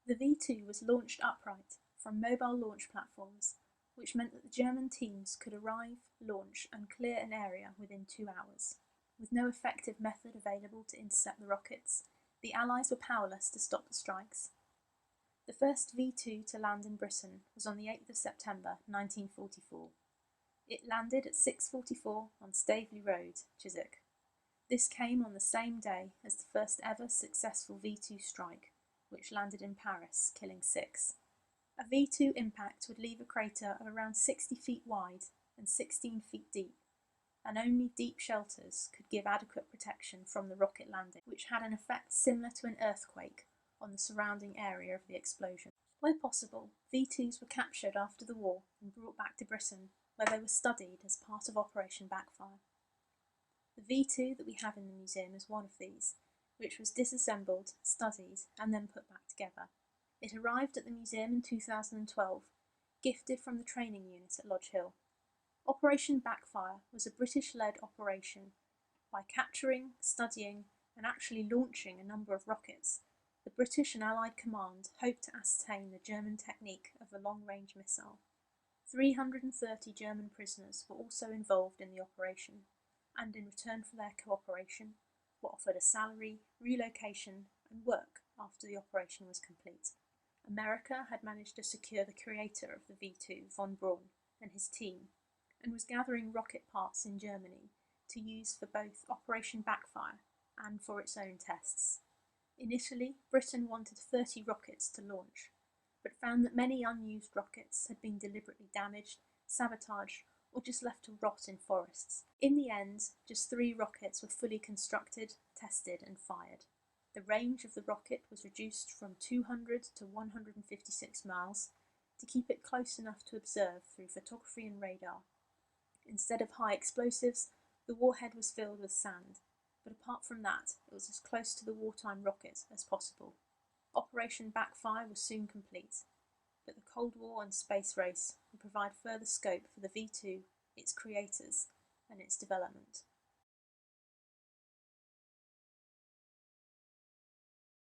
The V-2 was launched upright from mobile launch platforms, which meant that the German teams could arrive, launch and clear an area within 2 hours. With no effective method available to intercept the rockets, the Allies were powerless to stop the strikes. The first V-2 to land in Britain was on the 8th of September 1944. It landed at 6:44 on Staveley Road, Chiswick. This came on the same day as the first ever successful V-2 strike, which landed in Paris, killing 6. A V-2 impact would leave a crater of around 60 feet wide and 16 feet deep, and only deep shelters could give adequate protection from the rocket landing, which had an effect similar to an earthquake on the surrounding area of the explosion. Where possible, V-2s were captured after the war and brought back to Britain, where they were studied as part of Operation Backfire. The V-2 that we have in the museum is one of these, which was disassembled, studied, and then put back together. It arrived at the museum in 2012, gifted from the training unit at Lodge Hill. Operation Backfire was a British-led operation. By capturing, studying, and actually launching a number of rockets, the British and Allied command hoped to ascertain the German technique of a long-range missile. 330 German prisoners were also involved in the operation, and in return for their cooperation, were offered a salary, relocation, and work after the operation was complete. America had managed to secure the creator of the V-2, von Braun, and his team, and was gathering rocket parts in Germany to use for both Operation Backfire and for its own tests. Initially, Britain wanted 30 rockets to launch, but found that many unused rockets had been deliberately damaged, sabotaged, or just left to rot in forests. In the end, just 3 rockets were fully constructed, tested, and fired. The range of the rocket was reduced from 200 to 156 miles to keep it close enough to observe through photography and radar. Instead of high explosives, the warhead was filled with sand, but apart from that, it was as close to the wartime rocket as possible. Operation Backfire was soon complete, but the Cold War and space race would provide further scope for the V-2, its creators, and its development.